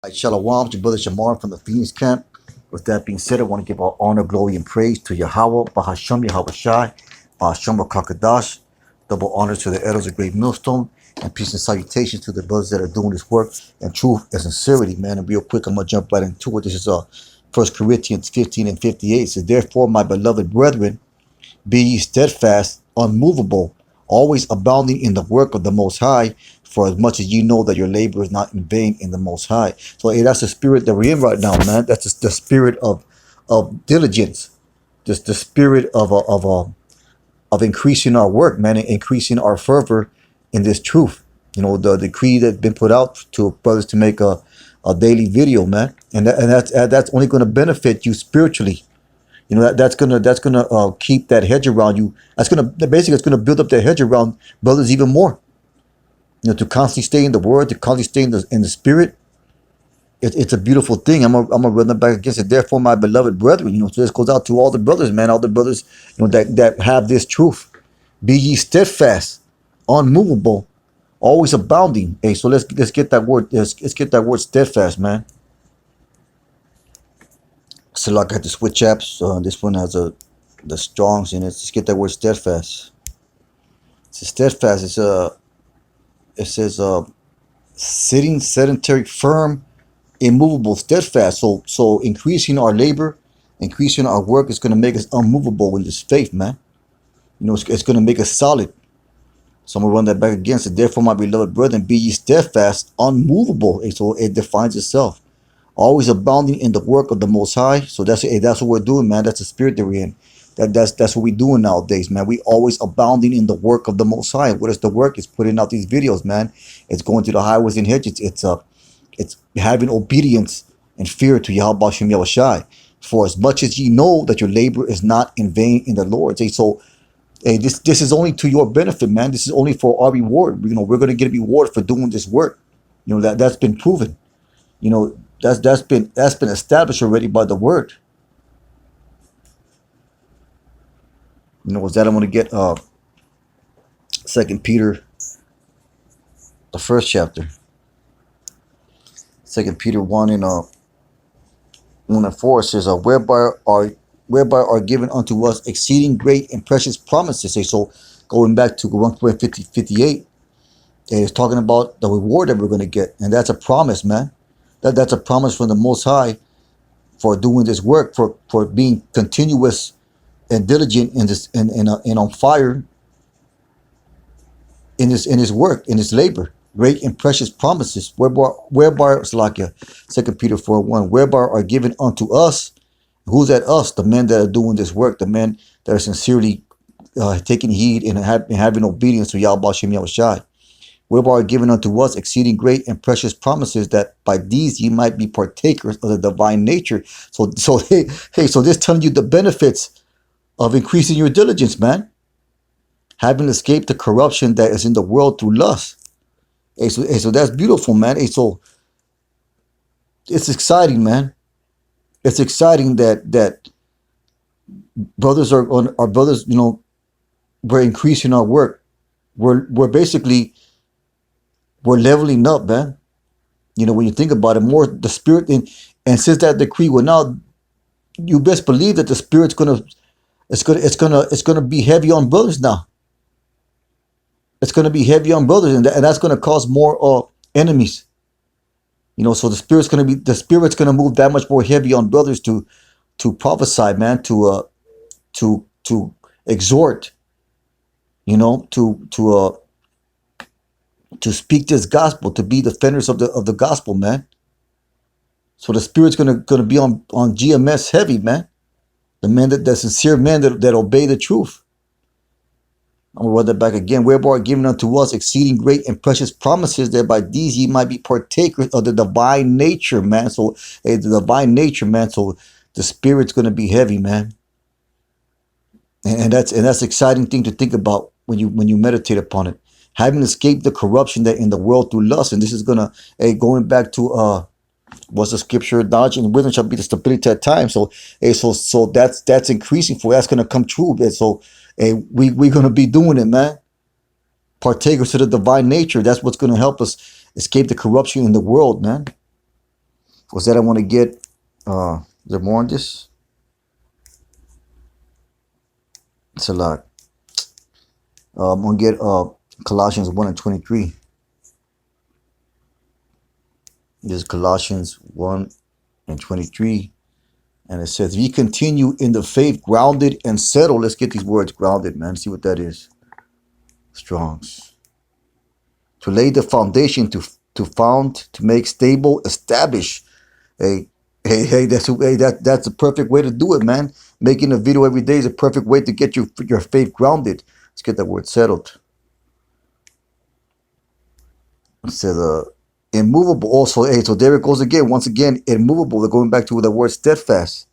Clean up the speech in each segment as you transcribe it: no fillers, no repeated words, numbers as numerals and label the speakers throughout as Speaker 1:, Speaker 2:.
Speaker 1: Right, Shalom, your brother Shamar from the Phoenix camp. With that being said, I want to give all honor, glory, and praise to Yahawah, BAHASHAM, YAHAWASHI, BAHASHAM, QUADASH. Double honors to the elders of Great Millstone, and peace and salutations to the brothers that are doing this work and truth and sincerity, man. And real quick, I'm going to jump right into it. This is 1 Corinthians 15 and 58. It says, therefore, my beloved brethren, be ye steadfast, unmovable, always abounding in the work of the Most High, for as much as ye know that your labor is not in vain in the Most High. So hey, that's the spirit that we're in right now, man. That's the spirit of diligence, just the spirit of increasing our work, man, and increasing our fervor in this truth. You know, the decree that's been put out to brothers to make a daily video, man, and that's only going to benefit you spiritually. You know, that's gonna keep that hedge around you. It's gonna build up that hedge around brothers even more. You know, to constantly stay in the word, to constantly stay in the spirit. It's a beautiful thing. I'm gonna run that back against it. Therefore, my beloved brethren, you know, so this goes out to all the brothers, man, all the brothers, you know, that have this truth. Be ye steadfast, unmovable, always abounding. Hey, so let's get that word. Let's get that word steadfast, man. So like I had to switch apps. This one has the Strongs in it. Let's get that word steadfast. It's steadfast. It says sitting, sedentary, firm, immovable, steadfast. So increasing our labor, increasing our work is going to make us unmovable in this faith, man. You know, it's going to make us solid. So I'm going to run that back again. So therefore, my beloved brethren, be ye steadfast, unmovable. And so it defines itself. Always abounding in the work of the Most High. So that's what we're doing, man. That's the spirit that we're in. That's what we're doing nowadays, man. We always abounding in the work of the Most High. What is the work? It's putting out these videos, man. It's going to the highways and hedges. It's having obedience and fear to Yahweh Shem Yahushai. For as much as ye know that your labor is not in vain in the Lord. So this is only to your benefit, man. This is only for our reward. You know, we're gonna get a reward for doing this work. You know, that's been proven. You know, that's been established already by the word. You know, was that I'm gonna get 2 Peter, the first chapter. 2 Peter 1 and 1 and 4 says, whereby are given unto us exceeding great and precious promises. So going back to 1:58, it's talking about the reward that we're gonna get, and that's a promise, man. That's a promise from the Most High for doing this work, for being continuous and diligent in this and on fire in his work, in his labor. Great and precious promises, whereby Salakia, 2 Peter 4:1, whereby are given unto us. Who's that us? The men that are doing this work, the men that are sincerely taking heed and having obedience to Yahweh Shem Yahushai. Whereby are given unto us exceeding great and precious promises, that by these ye might be partakers of the divine nature. So so this telling you the benefits of increasing your diligence, man. Having escaped the corruption that is in the world through lust. So that's beautiful, man. So it's exciting, man. It's exciting that brothers our brothers, you know, we're increasing our work. We're basically leveling up, man. You know, when you think about it, more the spirit and since that decree, well, now you best believe that the spirit's gonna be heavy on brothers now. It's gonna be heavy on brothers, and that's gonna cause more enemies. You know, so the spirit's gonna move that much more heavy on brothers to prophesy, man, to exhort, you know, to speak this gospel, to be defenders of the gospel, man. So the spirit's gonna be on GMS heavy, man. The men that sincere men that obey the truth. I'm gonna run that back again. Whereby are given unto us exceeding great and precious promises, that by these ye might be partakers of the divine nature, man. So the divine nature, man. So the spirit's gonna be heavy, man. And that's exciting thing to think about when you meditate upon it. Having escaped the corruption that in the world through lust, and this is gonna going back to what's the scripture? Knowledge and wisdom shall be the stability at time. So so that's increasing for that's gonna come true. So we're gonna be doing it, man. Partakers of the divine nature. That's what's gonna help us escape the corruption in the world, man. Was that I want to get, is there more on this? It's a lot. I'm going to get Colossians 1 and 23. This is Colossians 1 and 23. And it says, "Ye continue in the faith, grounded and settled." Let's get these words grounded, man. See what that is. Strong's. To lay the foundation, to found, to make stable, establish. Hey, that's a perfect way to do it, man. Making a video every day is a perfect way to get your faith grounded. Let's get that word settled. It says, immovable also. Hey, so there it goes again. Once again, immovable. They're going back to the word steadfast.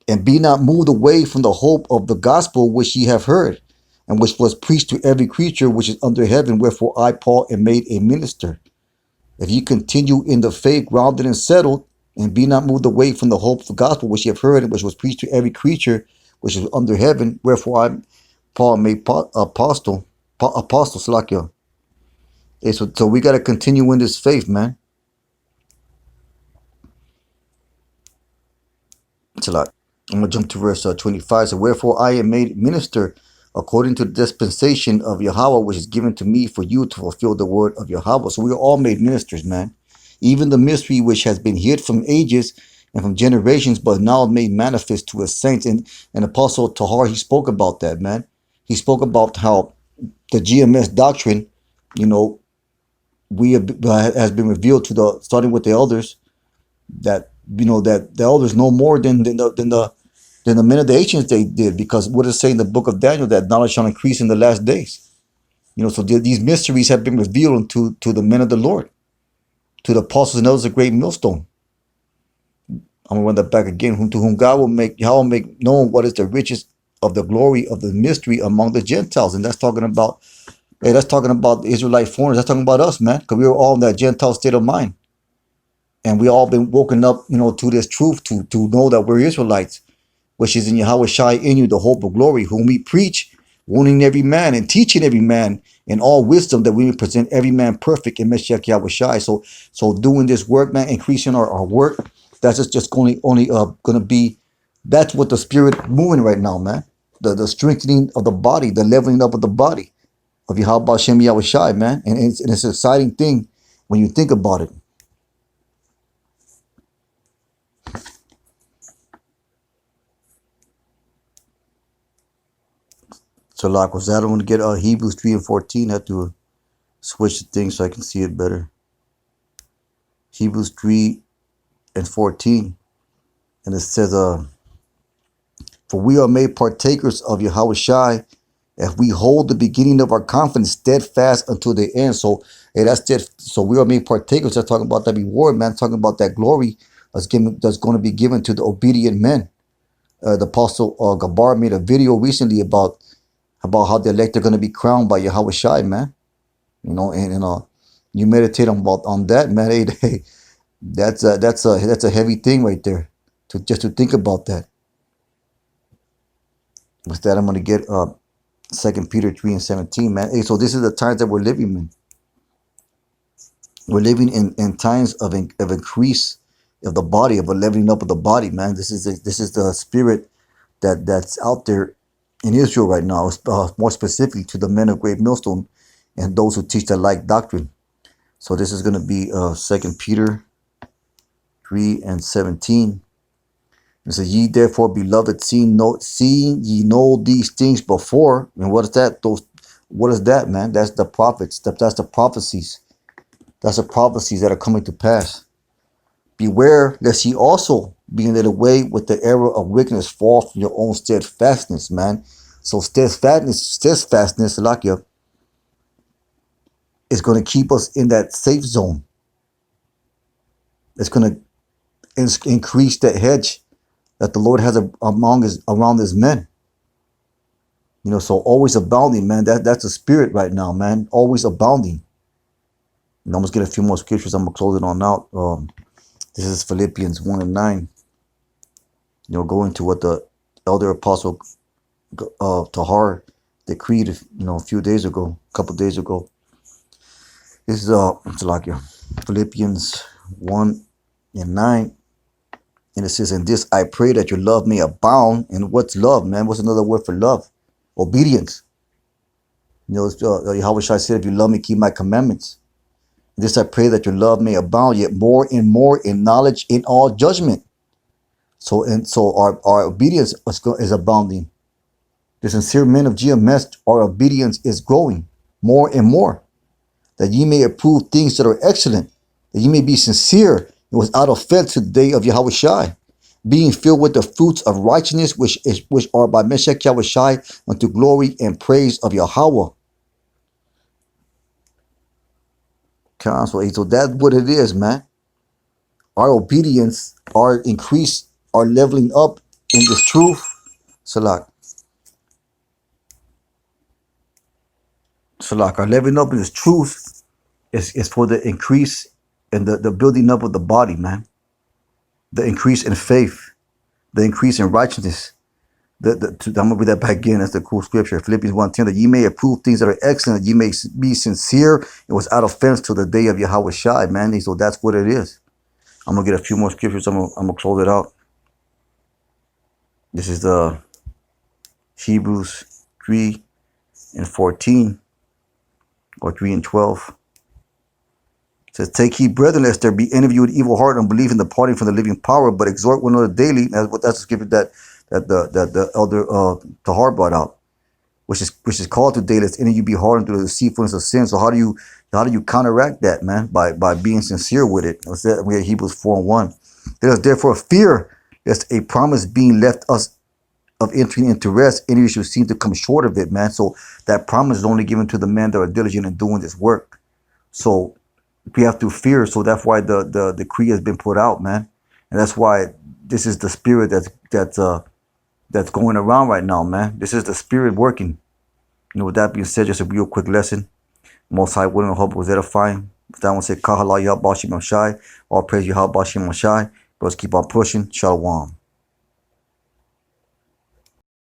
Speaker 1: And be not moved away from the hope of the gospel which ye have heard, and which was preached to every creature which is under heaven. Wherefore I, Paul, am made a minister. If ye continue in the faith, grounded and settled, and be not moved away from the hope of the gospel which ye have heard, and which was preached to every creature which is under heaven. Wherefore I, Paul, made apostle Slakia. Okay, so we got to continue in this faith, man. It's a lot. I'm going to jump to verse 25. So, wherefore I am made minister according to the dispensation of Yahawah, which is given to me for you to fulfill the word of Yahawah. So we are all made ministers, man. Even the mystery which has been hid from ages and from generations, but now made manifest to his saints. And Apostle Tahar, he spoke about that, man. He spoke about how the GMS doctrine, you know, has been revealed to starting with the elders, that that the elders know more than the men of the ancients they did, because what does it say in the book of Daniel, that knowledge shall increase in the last days. So these mysteries have been revealed to the men of the Lord, to the apostles and elders of great millstone. I'm gonna run that back again. To whom God will make known what is the riches of the glory of the mystery among the Gentiles. And that's talking about, the Israelite foreigners. That's talking about us, man, because we were all in that Gentile state of mind. And we all been woken up, to this truth, to know that we're Israelites, which is in YAHAWASHI in you, the hope of glory, whom we preach, warning every man and teaching every man in all wisdom, that we may present every man perfect in Mashiach YAHAWASHI. So doing this work, man, increasing our work, that's just only gonna be, that's what the Spirit moving right now, man. The strengthening of the body, the leveling up of the body of YAHAWASHI YAHAWASHI, man. And it's an exciting thing when you think about it. So like, was that I want to get Hebrews 3 and 14. I have to switch the thing so I can see it better. Hebrews 3 and 14. And it says, for we are made partakers of YAHAWASHI, if we hold the beginning of our confidence steadfast until the end. So so we are made partakers. That's talking about that reward, man. Talking about that glory that's going to be given to the obedient men. The Apostle Gabar made a video recently about how the elect are going to be crowned by YAHAWASHI, man. And you meditate on that, man. Hey, that's a heavy thing right there, to think about that. With that, I'm going to get 2 Peter 3 and 17, man. Hey, so this is the times that we're living in. We're living in times of increase of the body, of a leveling up of the body, man. This is the spirit that's out there in Israel right now, more specifically to the men of great millstone and those who teach the like doctrine. So this is going to be 2 Peter 3 and 17. It says, ye therefore, beloved, seeing ye know these things before. And what is that? What is that, man? That's the prophets. That's the prophecies. That's the prophecies that are coming to pass. Beware lest ye also, being led away with the error of wickedness, fall from your own steadfastness, man. So steadfastness, Lakia, is going to keep us in that safe zone. It's going to increase that hedge that the Lord has around his men. So always abounding, man. That's a spirit right now, man. Always abounding. I'm going to get a few more scriptures. I'm going to close it on out. This is Philippians 1 and 9. Going to what the elder apostle Tahar decreed, a couple days ago. This is Philippians 1 And 9, and it says, "In this I pray that your love may abound." And what's love, man? What's another word for love? Obedience. You know, Yahawashi said, "If you love me, keep my commandments." In this I pray that your love may abound yet more and more in knowledge in all judgment. So our obedience is abounding. The sincere men of GMS, our obedience is growing more and more, that ye may approve things that are excellent, that ye may be sincere and without offense to the day of Yahawashi, being filled with the fruits of righteousness which are by Meshach Yahawashi unto glory and praise of Yahawah. So that's what it is, man. Our obedience, our increase, our leveling up in this truth, Salak. Our leveling up in this truth is for the increase and the building up of the body, man. The increase in faith, the increase in righteousness. I'm going to read that back again. That's the cool scripture. Philippians 1:10, that ye may approve things that are excellent, that ye may be sincere and without offense to the day of Yahawashi, man. So that's what it is. I'm going to get a few more scriptures. I'm going to close it out. This is the Hebrews 3:14 or 3:12. It says, "Take heed, brethren, lest there be any of you with evil heart, unbelief in departing from the living power, but exhort one another daily." That's the scripture that the elder Tahar brought out, which is called to daily, lest any of you be hardened through the deceitfulness of sin. So how do you counteract that, man? By being sincere with it. What's that? We have Hebrews 4:1. "Let us therefore fear, lest a promise being left us of entering into rest, any of you should seem to come short of it," man. So that promise is only given to the men that are diligent in doing this work. So we have to fear. So that's why the decree has been put out, man. And that's why this is the spirit that's going around right now, man. This is the spirit working. You know, with that being said, just a real quick lesson. Most High willing and hope was edifying. If that one said, "Kahala Yahawashi Mashai," all praise Yahawashi Mashai. Let's keep on pushing. Shalom.